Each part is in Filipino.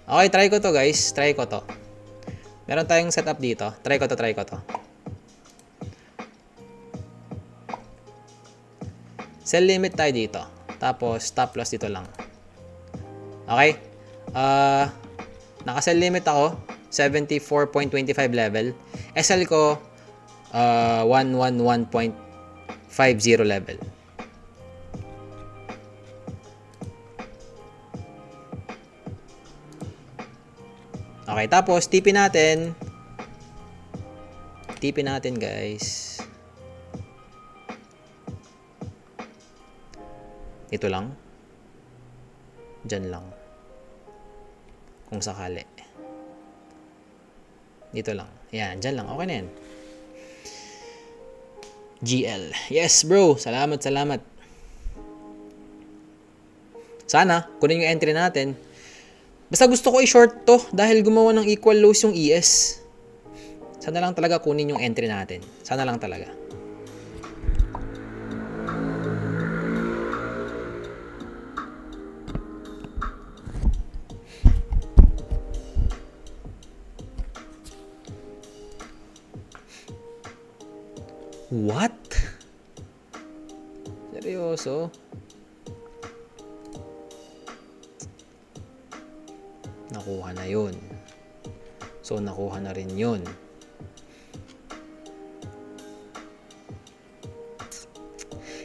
Okay, try ko to guys. Try ko to. Meron tayong setup dito. Try ko to. Sell limit tayo dito. Tapos, stop loss dito lang. Okay? Naka-sell limit ako. 74.25 level. SL ko, 111.50 level. Okay, tapos TP natin. TP natin, guys. Ito lang. Diyan lang. Kung sakali. Dito lang. Yan, diyan lang. Okay na yan. GL. Yes, bro. Salamat. Sana, kunin yung entry natin. Basta gusto ko i-short to dahil gumawa ng equal lows yung ES. Sana lang talaga kunin yung entry natin. Sana lang talaga. What? Seryoso? Nakuha na yun. So, nakuha na rin yun.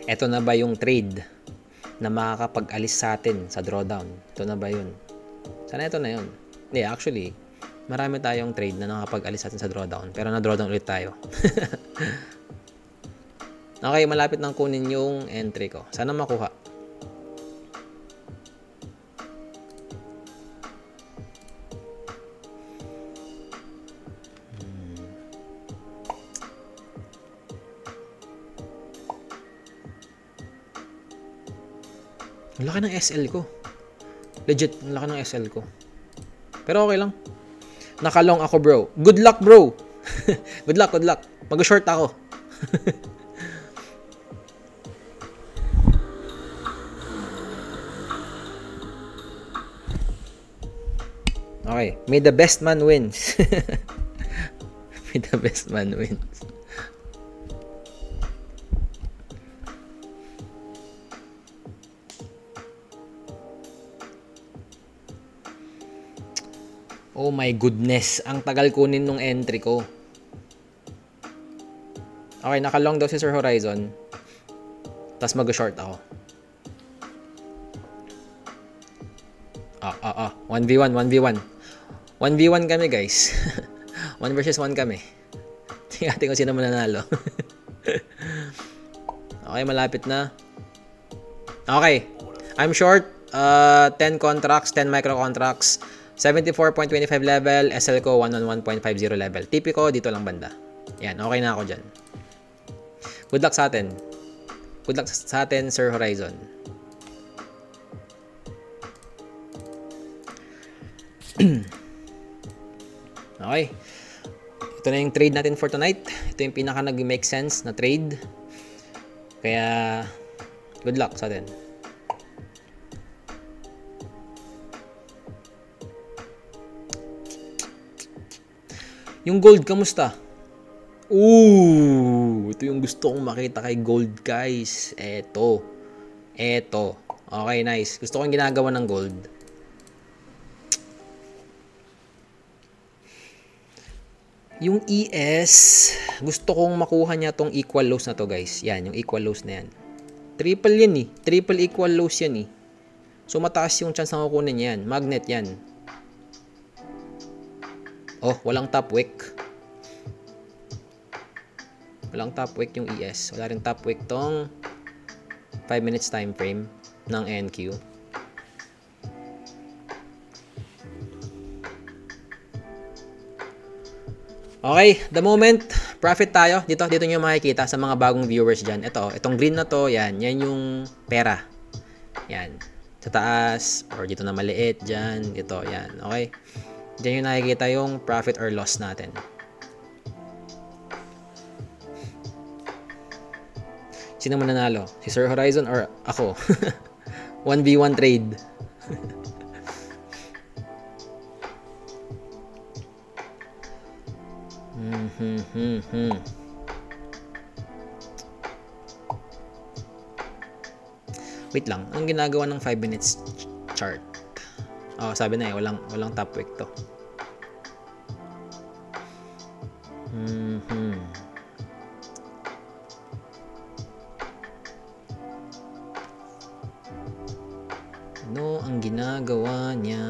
Ito na ba yung trade na makakapag-alis sa atin sa drawdown? Ito na ba yun? Sana ito na yun. Hindi, actually, marami tayong trade na nakakapag-alis sa atin sa drawdown. Pero na-drawdown ulit tayo. Okay, malapit nang kunin yung entry ko. Sana makuha. Ang laki ng SL ko. Legit, ang laki ng SL ko. Pero okay lang. Nakalong ako, bro. Good luck, bro. Good luck. Mag-short ako. Okay. May the best man wins. May the best man wins. Oh my goodness. Ang tagal kunin nung entry ko. Okay, nakalong daw si Sir Horizon. Tapos mag-short ako. 1v1. 1v1 kami, guys. 1 versus 1 kami. Tingnan natin kung sino mananalo. Okay, malapit na. Okay. I'm short. 10 contracts, 10 micro contracts. 74.25 level, SL ko 111.50 level. TP ko dito lang banda. Yan, okay na ako dyan. Good luck sa atin. Good luck sa atin, Sir Horizon. Okay. Ito na yung trade natin for tonight. Ito yung pinaka nag-make sense na trade. Kaya, good luck sa atin. Yung gold, kamusta? Ito yung gusto kong makita kay gold, guys. Eto. Okay, nice. Gusto kong ginagawa ng gold. Yung ES, gusto kong makuha niya tong equal lows na to, guys. Yan, yung equal lows na yan. Triple yan eh. Triple equal lows yan eh. So, mataas yung chance na kukunin yan. Magnet yan. Oh, walang top wick. Walang top wick yung ES. Wala rin top wick tong 5 minutes time frame ng NQ. Okay, the moment, profit tayo. Dito nyo makikita sa mga bagong viewers dyan. Itong green na to, yan yung pera. Yan. Sa taas, or dito na maliit, dyan, dito, yan. Okay? Diyan yung nakikita yung profit or loss natin. Sino mananalo? Si Sir Horizon or ako? 1v1 trade. Wait lang, anong ginagawa ng 5 minutes chart? Oh, sabi na walang top wick to. Ano ang ginagawa niya?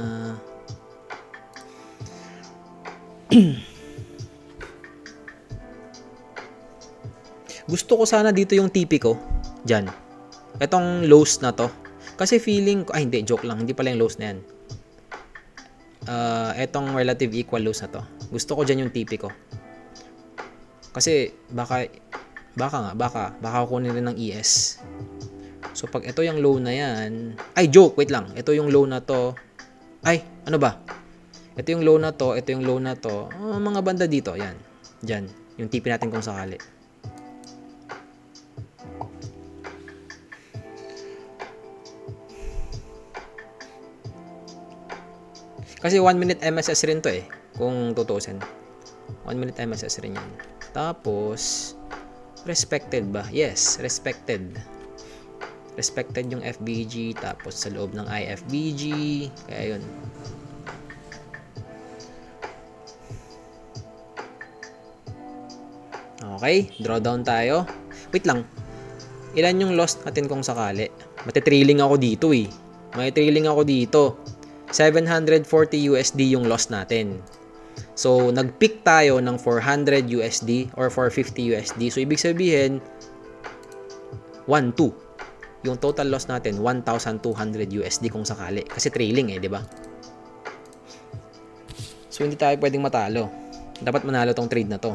Gusto ko sana dito yung TP ko. Diyan. Etong lows na to. Kasi feeling ko, ay hindi, joke lang. Hindi pala yung lows na yan. Etong relative equal lows na to. Gusto ko dyan yung TP ko. Kasi baka kukunin rin ng ES. So pag ito yung low na yan, ay joke, wait lang. Ito yung low na to. Ay, ano ba? Ito yung low na to, ito yung low na to. Mga banda dito, yan. Diyan, yung TP natin kung sakali. Kasi 1 minute MSS rin to eh, kung tutuusin. 1 minute MSS rin yan. Tapos, respected ba? Yes, respected. Respected yung FBG, tapos sa loob ng IFBG, kaya yun. Okay, drawdown tayo. Wait lang, ilan yung lost natin kung sakali? Matitrailing ako dito eh. Matitrailing ako dito. 740 USD yung loss natin. So, nag-pick tayo ng 400 USD or 450 USD. So, ibig sabihin, 1-2. Yung total loss natin, 1,200 USD kung sakali. Kasi trailing eh, di ba? So, hindi tayo pwedeng matalo. Dapat manalo tong trade na to.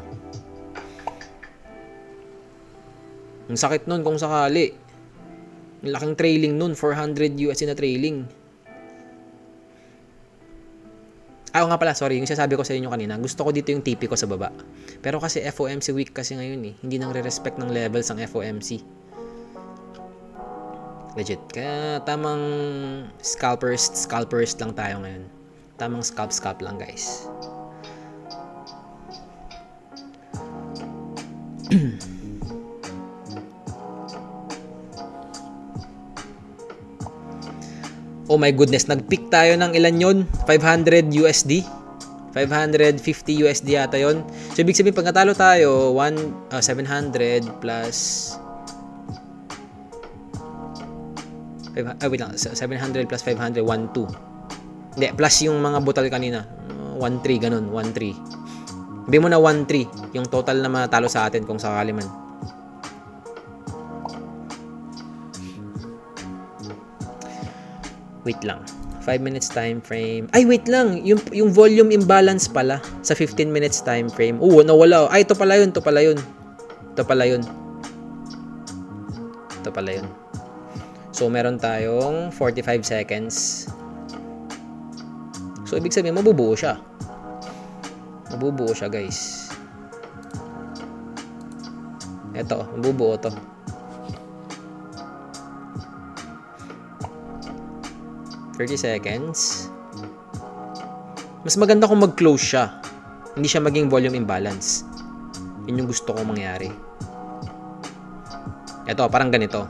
Ang sakit nun kung sakali. Ang laking trailing nun, 400 USD na trailing. Nga pala, sorry, yung sasabi ko sa inyo kanina, gusto ko dito yung TP ko sa baba. Pero kasi FOMC week kasi ngayon eh, hindi nang re-respect ng levels ang FOMC. Legit. Kaya tamang scalpers lang tayo ngayon. Tamang scalp lang guys. Oh my goodness, nag-pick tayo ng ilan yun? 500 USD? 550 USD yata yun. So, ibig sabihin, pag natalo tayo, 700 plus... wait lang, 700 plus 500, 1,2. Hindi, plus yung mga butal kanina. 1,3, ganun, 1,3. Sabihin mo na 1,3, yung total na matalo sa atin kung sakali man. Wait lang. 5 minutes time frame. Ay, wait lang. Yung volume imbalance pala sa 15 minutes time frame. Nawala. Ay, ito pala yun. So, meron tayong 45 seconds. So, ibig sabihin, mabubuo siya. Guys. Ito, mabubuo to. 30 seconds. Mas maganda kung mag-close siya. Hindi siya maging volume imbalance. Yun yung gusto kong mangyari. Ito, parang ganito.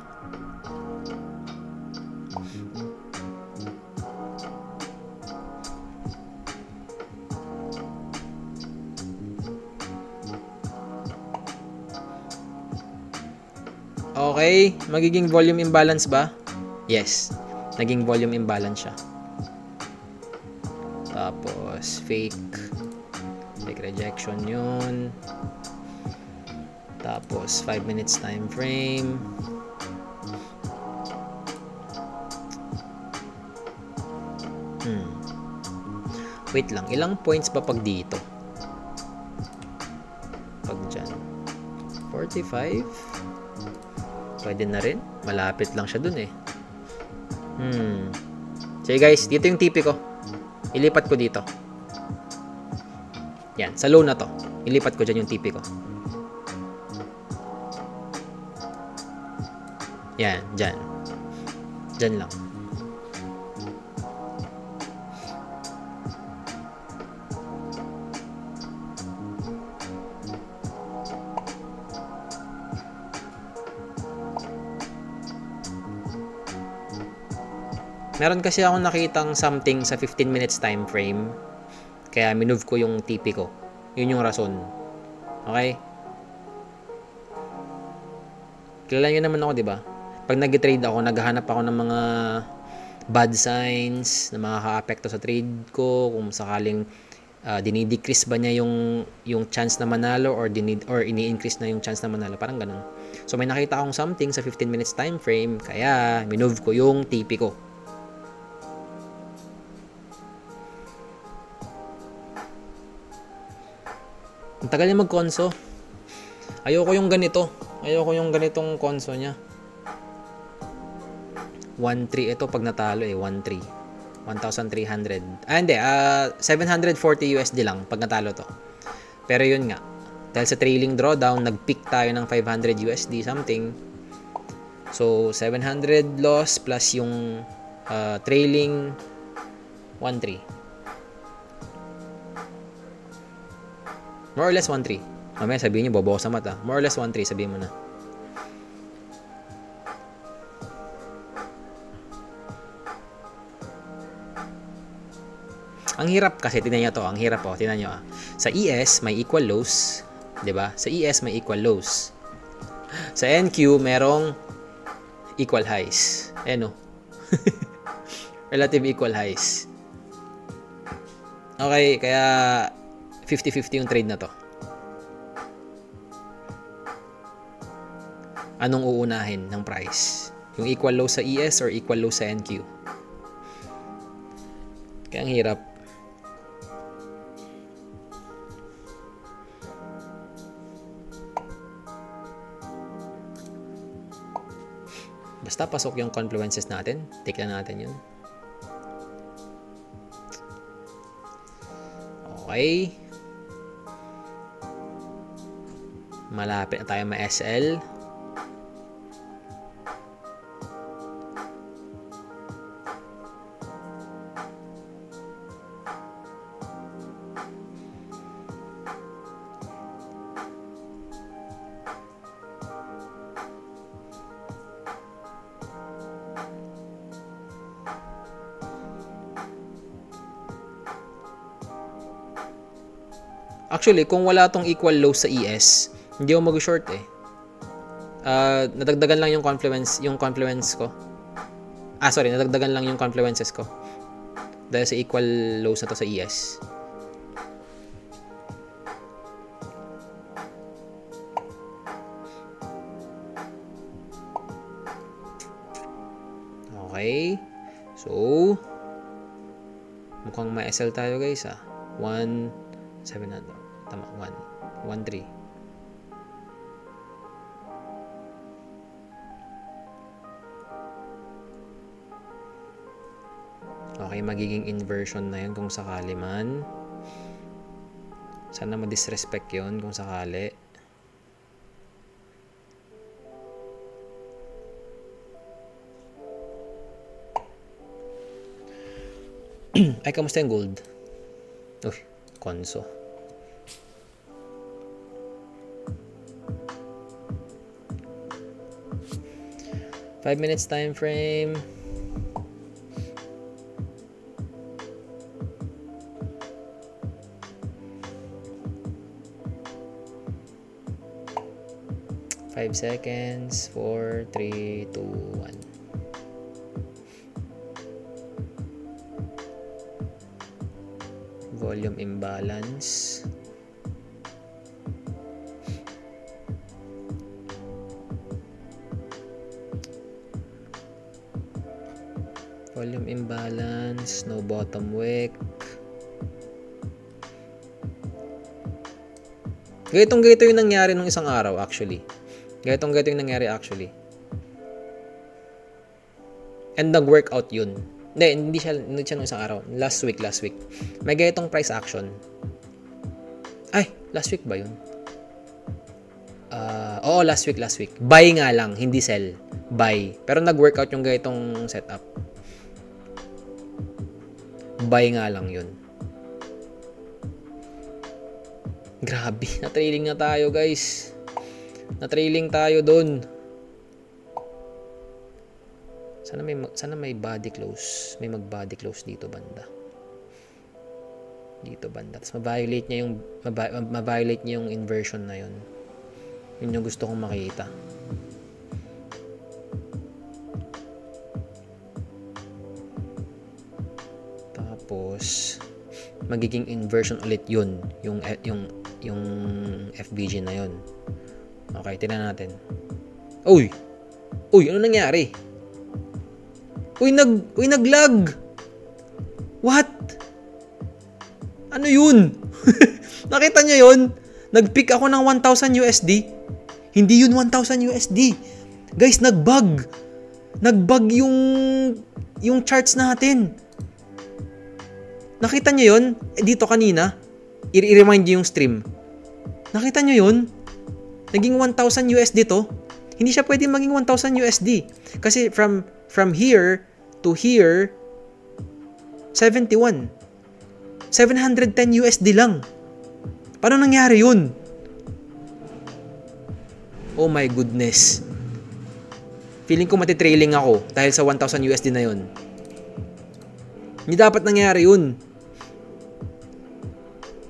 Okay, magiging volume imbalance ba? Yes. Naging volume imbalance siya. Tapos, fake rejection yun. Tapos, 5 minutes time frame. Wait lang, ilang points ba pag dito? Pag dyan. 45? Pwede na rin. Malapit lang siya dun eh. Sige guys, dito yung TP ko. Ilipat ko dito. Yan, sa low na to. Ilipat ko dyan yung TP ko. Yan, dyan. Dyan lang. Meron kasi akong nakitang something sa 15 minutes time frame. Kaya minove ko yung TP ko. Yun yung rason. Okay? Kilala nyo naman ako, di ba? Pag nag-trade ako, naghahanap ako ng mga bad signs na makaka-apekto sa trade ko. Kung sakaling dinidecrease ba niya yung chance na manalo or ini-increase na yung chance na manalo. Parang ganun. So, may nakita akong something sa 15 minutes time frame. Kaya, minove ko yung TP ko. Ang tagal niya mag-conso. Ayoko yung ganito. Ayoko yung ganitong conso niya. 1.3 ito pag natalo 1.3. 1,300. Hindi. 740 USD lang pag natalo to. Pero yun nga. Dahil sa trailing drawdown, nag-peak tayo ng 500 USD something. So, 700 loss plus yung trailing 1.3. More or less 1.3. Mamaya sabihin nyo, bobo ko sa mata. More or less 1.3, sabihin mo na. Ang hirap kasi, tinan nyo to. Ang hirap po, tinan nyo. Sa ES, may equal lows. Diba? Sa ES, may equal lows. Sa NQ, merong equal highs. Ayan o. Relative equal highs. Okay, kaya 50-50 yung trade na to. Anong uunahin ng price? Yung equal low sa ES or equal low sa NQ? Kaya ang hirap. Basta pasok yung confluences natin. Take lang natin yun. Okay. Malapit na tayo ma-SL. Actually, kung wala tong equal low sa ES, hindi ako mag-short eh. Nadagdagan lang yung confluence ko. Nadagdagan lang yung confluences ko. Dahil sa equal lows na to sa ES. Okay. So, mukhang ma-SL tayo guys 1,700. Tama, 1.3. Okay, magiging inversion na yun kung sakali man. Sana ma-disrespect yun kung sakali. Ay, kamusta yung gold? Uy, konso. Five minutes time frame. Five seconds. 4, 3, 2, 1. Volume imbalance. Volume imbalance, no bottom wick. Ganitong-ganito yung nangyari nung isang araw actually. Ganitong-ganito yung nangyari actually. And nag-workout yun. Hindi siya nung isang araw. Last week. May ganitong price action. Ay, last week ba yun? Oo, last week. Buy nga lang, hindi sell. Buy. Pero nag-workout yung ganitong setup. Buy nga lang yun. Grabe, na-trailing na tayo guys. Na-trailing tayo dun. Sana may body close. May mag-body close dito banda. Dito banda. Tapos ma-violate niya yung inversion na yun. Yun yung gusto kong makita. Tapos magiging inversion ulit yun, yung FBG na yun. Okay, tingnan natin. Uy, ano nangyari? Uy, naglag. What? Ano yun? Nakita nyo yun? Nag-pick ako ng 1,000 USD. Hindi yun 1,000 USD. Guys, nag-bug. Nag-bug yung charts natin. Nakita nyo yun? Dito kanina. I-remind nyo yung stream. Nakita nyo yun? Naging 1,000 USD to. Hindi siya pwede maging 1,000 USD. Kasi from here to here, 71. 710 USD lang. Paano nangyari yun? Oh my goodness. Feeling ko matitrailing ako dahil sa 1,000 USD na yun. Hindi dapat nangyari yun.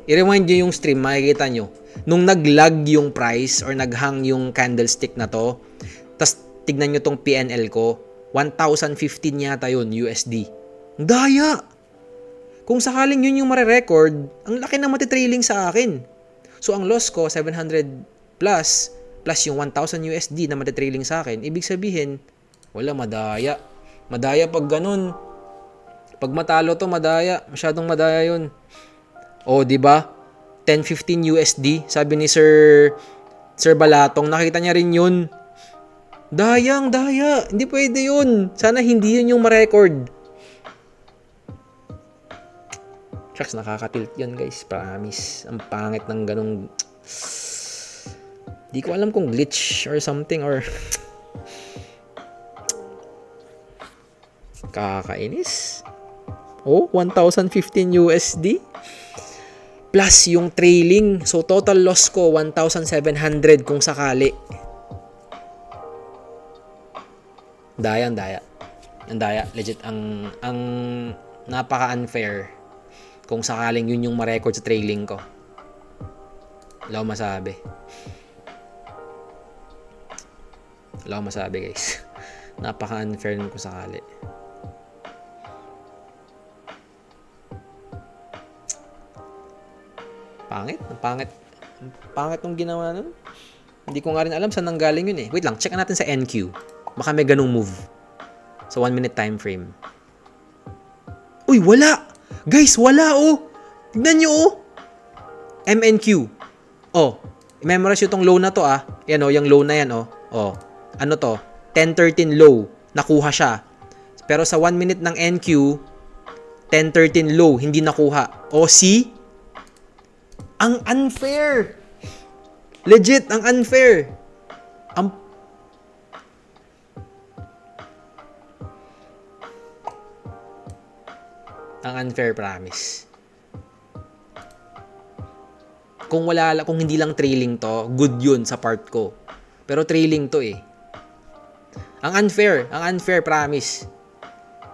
I-rewind nyo yung stream, makikita nyo. Nung nag-lag yung price or naghang yung candlestick na to, tas tignan nyo tong PNL ko, 1,015 yata yun USD. Daya! Kung sakaling yun yung marirecord, ang laki na matitrailing sa akin. So ang loss ko, 700 plus yung 1,000 USD na matitrailing sa akin, ibig sabihin, wala, madaya. Madaya pag ganun. Pag matalo to, madaya. Masyadong madaya yun. O, di ba? 10-15 USD, sabi ni Sir Balatong, nakita niya rin yun. Daya. Hindi pwede yun. Sana hindi yun yung ma-record. Shucks, nakaka-tilt yun, guys. Promise. Ang pangit ng ganong... Di ko alam kung glitch or something or... Kakainis. Oh, 1,015 USD. Plus yung trailing. So, total loss ko, 1,700 kung sakali. Daya. Ang daya. Legit, ang napaka-unfair kung sakaling yun yung ma-record sa trailing ko. Wala akong masabi, guys. Napaka-unfair nun kung sakali. Pangit nung ginawa nun. Hindi ko nga rin alam saan nanggaling yun eh. Wait lang, check natin sa NQ. Baka may ganung move. Sa 1 minute time frame. Uy, wala! Guys, wala oh! Tignan nyo oh! MNQ. Oh, memorize yung tong low na to ah. Yan oh, yung low na yan oh. Oh, ano to? 10-13 low. Nakuha siya. Pero sa 1 minute ng NQ, 10-13 low, hindi nakuha. Oh, see? Ang unfair. Legit, ang unfair. Ang unfair, promise. Kung hindi lang trailing to, good yun sa part ko. Pero trailing to eh. Ang unfair, promise.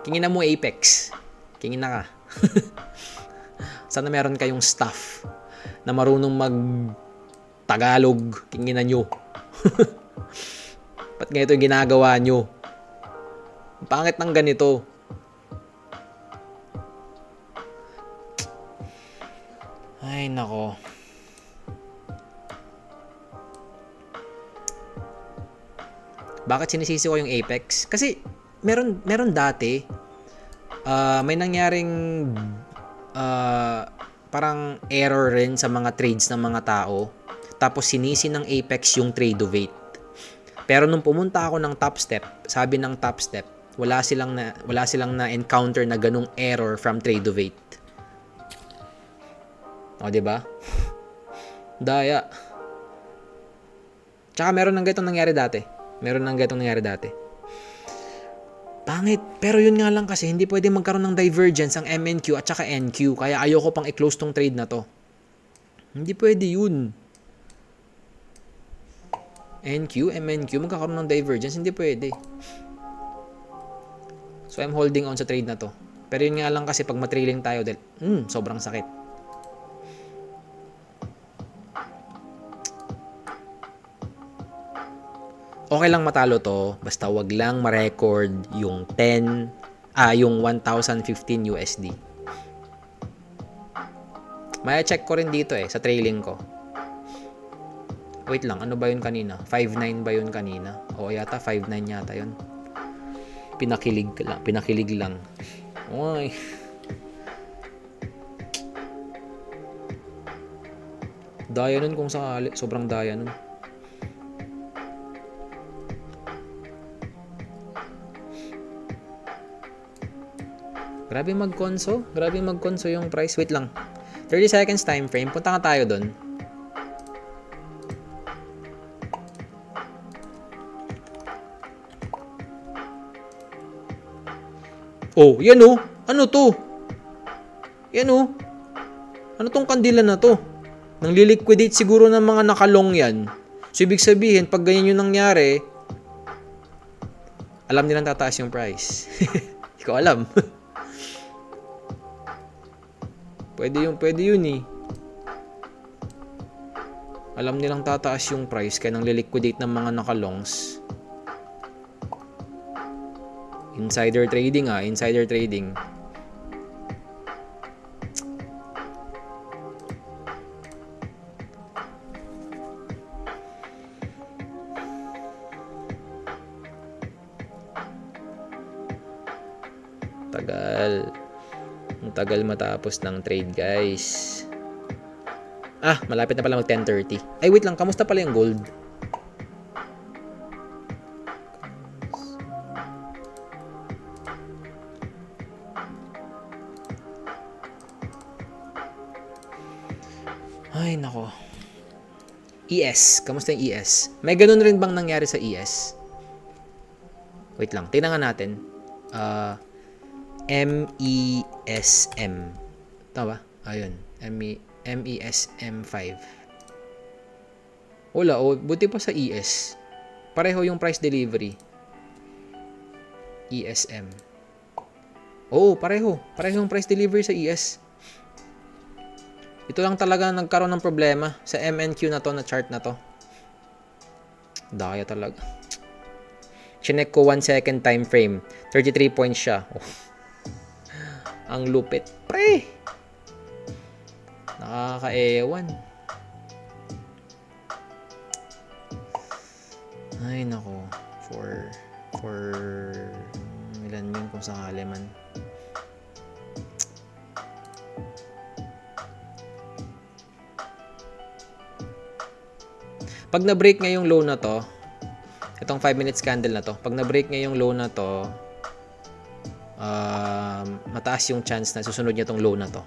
Kingin na mo Apex. Kingin na ka. Sana meron kayong staff na marunong mag-Tagalog. Kinginan nyo. Ba't ganito yung ginagawa nyo? Ang pangit ng ganito. Ay, nako. Bakit sinisisi ko yung Apex? Kasi meron dati may nangyaring parang error rin sa mga trades ng mga tao. Tapos sinisi ng Apex yung Tradovate. Pero nung pumunta ako ng Top Step, sabi ng Top Step, wala silang na encounter na ganung error from Tradovate. O, diba? Daya. Tsaka meron ng ganitong nangyari dati. Pangit. Pero yun nga lang kasi, hindi pwede magkaroon ng divergence ang MNQ at saka NQ. Kaya ayoko pang i-close tong trade na to. Hindi pwede yun. NQ, MNQ, magkakaroon ng divergence. Hindi pwede. So, I'm holding on sa trade na to. Pero yun nga lang kasi pag matrailing tayo, sobrang sakit. Okay lang matalo to, basta wag lang ma-record yung yung 1,015 USD. May check ko rin dito sa trailing ko. Wait lang, ano ba yun kanina? 5.9 ba yun kanina? O yata 5.9 yata yun. Pinakilig lang. Oy. Daya nun kung sakali. Sobrang daya nun. Grabe magkonso yung price. Wait lang. 30 seconds time frame. Punta nga tayo dun. Oh, yan oh. Ano to? Yan oh. Ano tong kandila na to? Nang liliquidate siguro ng mga nakalong yan. So, ibig sabihin, pag ganyan yung nangyari, alam nilang tataas yung price. Hindi ko alam. Pwede yun eh. Alam nilang tataas yung price kaya nang liliquidate ng mga nakalongs. Insider trading insider trading. Ang tagal matapos ng trade, guys. Malapit na pala mag 10:30. Ay, wait lang, kamusta pala yung gold? Ay, nako. ES. Kamusta yung ES? May ganun rin bang nangyari sa ES? Wait lang. Tingnan nga natin. MESM. Tama ba? Ayun. MESM5. Wala. Buti pa sa ES. Pareho yung price delivery. ESM. Pareho. Pareho yung price delivery sa ES. Ito lang talaga nagkaroon ng problema sa MNQ na to, na chart na to. Daya talaga. Chinek ko 1 second time frame. 33 points siya. Ang lupit. Pre! Nakakaewan. Ay, nako. For ilan yun kung sakali man. Pag na-break nga yung low na to, itong 5 minutes candle na to, pag na-break nga yung low na to, mataas yung chance na susunod niya tong low na to.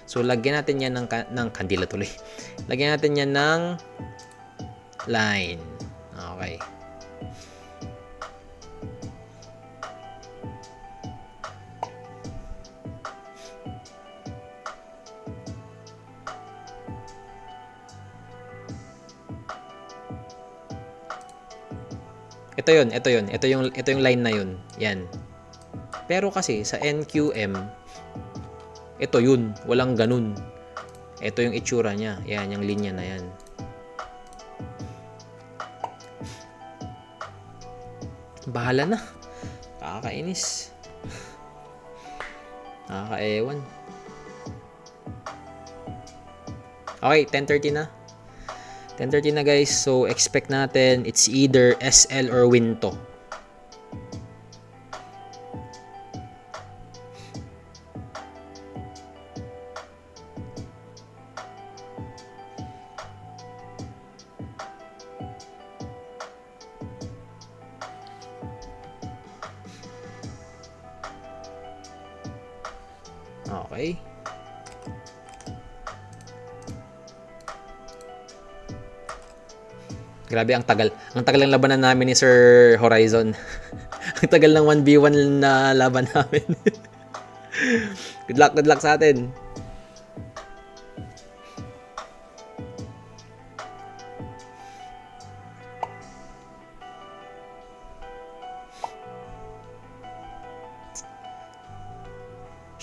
So, lagyan natin yan ng kandila tuloy. Lagyan natin yan ng line. Okay. Ito yun. Ito yung line na yun. Yan. Pero kasi sa NQM, ito yun. Walang ganun. Ito yung itsura niya. Yan, yung linya na yan. Bahala na. Kakainis. Nakakaewan. Okay, 10:30 na. 10:30 na, guys. So, expect natin it's either SL or Winto. Okay. Grabe, ang tagal. Ang tagal ng labanan namin ni Sir Horizon. Ang tagal ng 1v1 na laban namin. Good luck sa atin.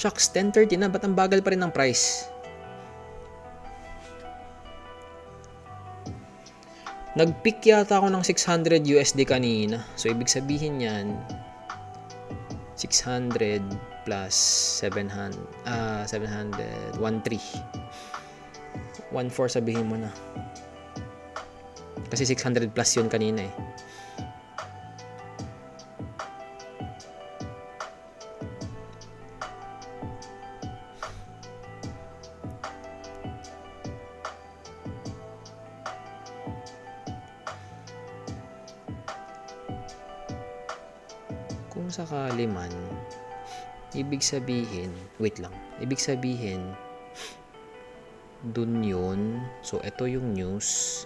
Shucks, 10:30 na. Ba't ang bagal pa rin ng price? Nag-pick yata ako ng 600 USD kanina. So, ibig sabihin yan, 600 plus 700, 700, 1.3. 1.4 sabihin mo na. Kasi 600 plus yun kanina eh. Kung sakali man, ibig sabihin, wait lang, ibig sabihin, dun yun, so ito yung news,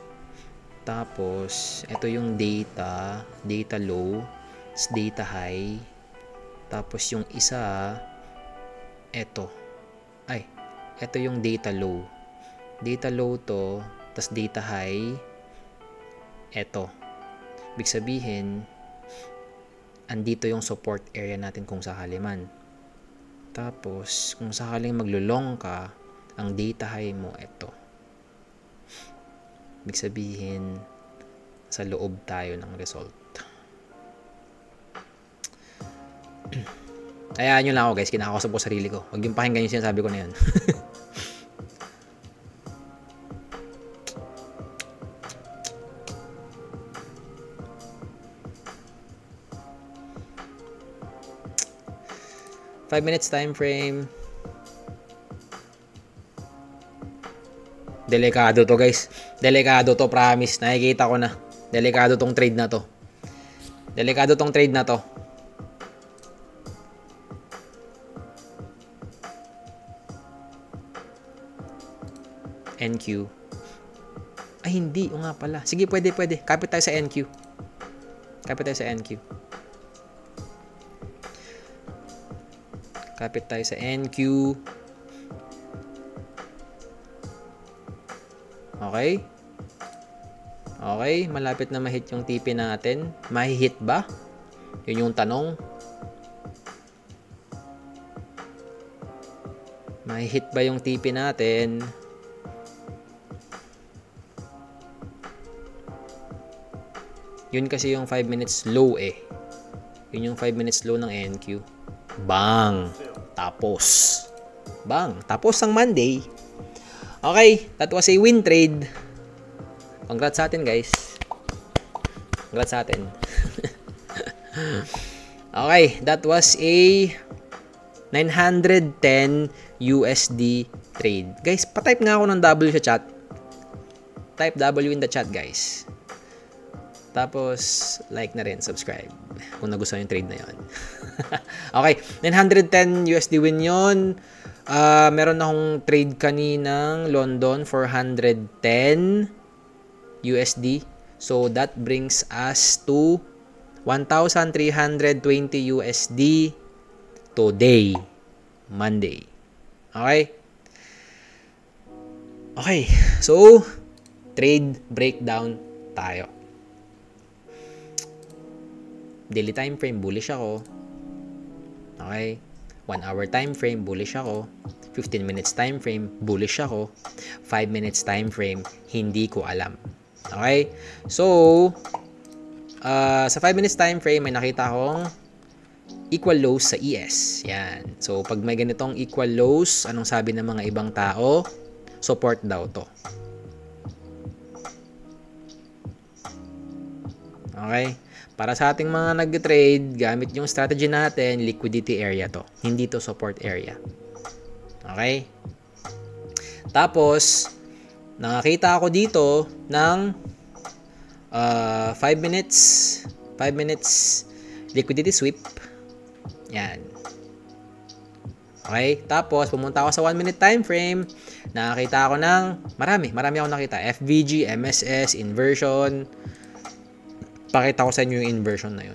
tapos ito yung data low, data high, tapos yung isa, ito yung data low to, tapos data high, ito, ibig sabihin, andito yung support area natin kung sakali man. Tapos, kung sakaling maglo-long ka, ang data high mo, ito. Ibig sabihin, sa loob tayo ng result. Hayaan nyo lang ako guys, kinakausap ko sarili ko. Huwag yung pakinggan yung sinasabi ko na yun. 5 minutes time frame. Delikado to guys. Delikado to, promise. Nakikita ko na. Delikado tong trade na to. Delikado tong trade na to. NQ. Ay hindi, o nga pala. Sige, pwede. Kapit tayo sa NQ. Kapit tayo sa NQ. Kapit tayo sa NQ. Okay. Okay, malapit na ma-hit yung TP natin. Mahihit ba? Yun yung tanong. Mahihit ba yung TP natin? Yun kasi yung 5 minutes low eh. Yun yung 5 minutes low ng NQ. Bang! Tapos. Bang! Tapos ang Monday. Okay, that was a win trade. Congrats sa atin, guys. Congrats sa atin. Okay, that was a 910 USD trade. Guys, pa-type nga ako ng W sa chat. Type W in the chat, guys. Tapos, like na rin, subscribe kung nagustuhan yung trade na yon. Okay, 910 USD win yon. Meron akong trade kaninang London, 410 USD. So, that brings us to 1,320 USD today, Monday. Okay? Okay, so, trade breakdown tayo. Daily time frame, bullish ako. Okay? 1 hour time frame, bullish ako. 15 minutes time frame, bullish ako. 5 minutes time frame, hindi ko alam. Okay? So, sa 5 minutes time frame, may nakita akong equal lows sa ES. Yan. So, pag may ganitong equal lows, anong sabi ng mga ibang tao? Support daw to. Okay? Para sa ating mga nag-trade, gamit yung strategy natin, liquidity area to. Hindi to support area. Okay? Tapos, nakakita ako dito ng 5 minutes liquidity sweep. Yan. Okay? Tapos, pumunta ako sa 1 minute time frame. Nakakita ako ng marami ako nakita. FVG, MSS, inversion. Pakita ko sa inyo yung inversion na yun.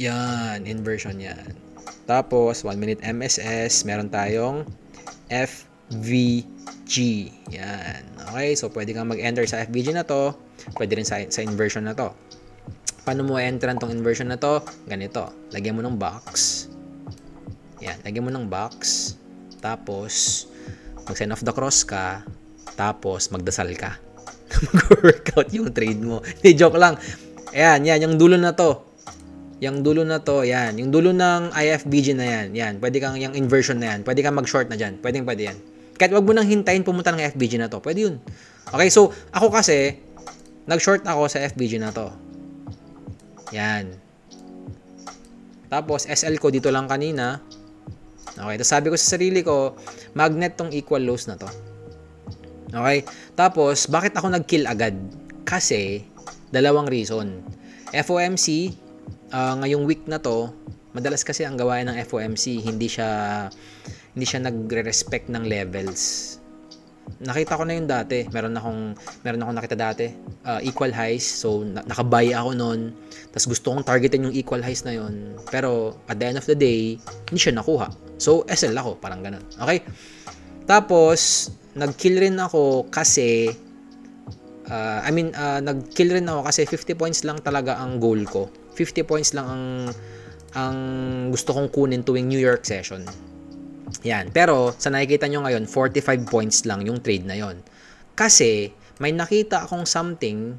Yan, inversion yan. Tapos, 1 minute MSS, meron tayong FVG. Yan. Okay, so pwede kang mag-enter sa FVG na to. Pwede rin sa inversion na to. Paano mo entran tong inversion na to? Ganito. Lagyan mo ng box. Yan, lagyan mo ng box. Tapos, mag-sign off the cross ka. Tapos, magdasal ka. Mag-workout yung trade mo. Hindi, joke lang. Ayan, yan, yung dulo na to. Yung dulo na to, yan. Yung dulo ng IFBG na yan. Yan, pwede kang, yung inversion na yan. Pwede kang mag-short na dyan. Pwede yan. Kahit wag mo nang hintayin pumunta ng FBG na to. Pwede yun. Okay, so, ako kasi, nag-short ako sa FBG na to. Yan. Tapos, SL ko dito lang kanina. Okay, tapos sabi ko sa sarili ko, magnet tong equal lows na to. Okay, tapos, bakit ako nag-kill agad? Kasi, dalawang reason. FOMC, ngayong week na to, madalas kasi ang gawain ng FOMC, hindi siya nagre-respect ng levels. Nakita ko na yun dati. Meron akong nakita dati. Equal highs. So, nakabuy ako nun. Tapos gusto kong targetin yung equal highs na yun. Pero, at the end of the day, hindi siya nakuha. So, SL ako. Parang ganun. Okay? Tapos, nag-kill rin ako kasi nag-kill rin ako kasi 50 points lang talaga ang goal ko. 50 points lang ang gusto kong kunin tuwing New York session. Yan. Pero, sa nakikita nyo ngayon, 45 points lang yung trade na yon. Kasi, may nakita akong something,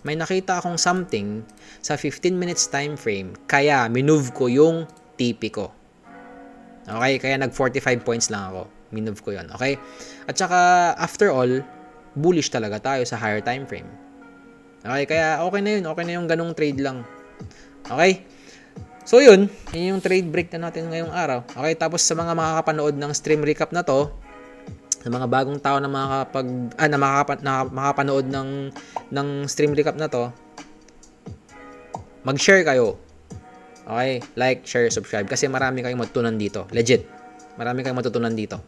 may nakita akong something sa 15 minutes time frame, kaya minove ko yung TP ko. Okay? Kaya nag 45 points lang ako. Minove ko yon. Okay? At saka, after all, bullish talaga tayo sa higher time frame. Okay? Kaya, okay na yun. Okay na yung ganong trade lang. Okay? So yun yung trade break na natin ngayong araw. Okay, tapos sa mga makakapanood ng stream recap na to, sa mga bagong tao na makakapanood ng stream recap na to, mag-share kayo. Okay, like, share, subscribe kasi marami kayong matutunan dito. Legit. Marami kayong matutunan dito.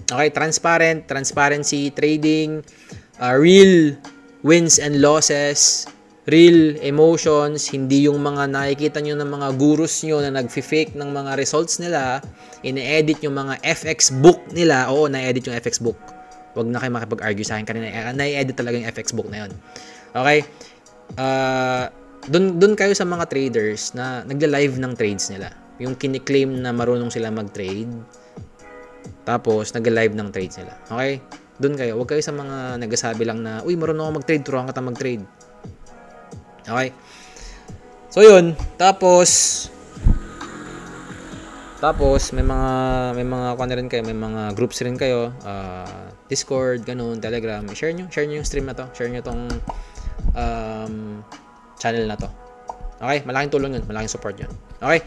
Okay, transparency, trading, real wins and losses, real emotions, hindi yung mga nakikita nyo ng mga gurus nyo na nag-fake ng mga results nila, ine-edit yung mga FX book nila. Oo, na-edit yung FX book. Huwag na kayo makipag-argue sa akin kanina. Na-edit talaga yung FX book na yun. Okay? Dun kayo sa mga traders na nagla-live ng trades nila. Yung kiniklaim na marunong sila mag-trade, tapos nagla-live ng trades nila. Okay? Dun kayo. Huwag kayo sa mga nagsasabi lang na, uy, marunong ako mag-trade, turuan ka mag-trade. Okay. So yun, tapos may mga kuan rin kayo, may mga groups rin kayo, Discord, ganun, Telegram. Share nyo yung stream na to. Share nyo tong channel na to. Okay, malaking tulong yun, malaking support yun. Okay.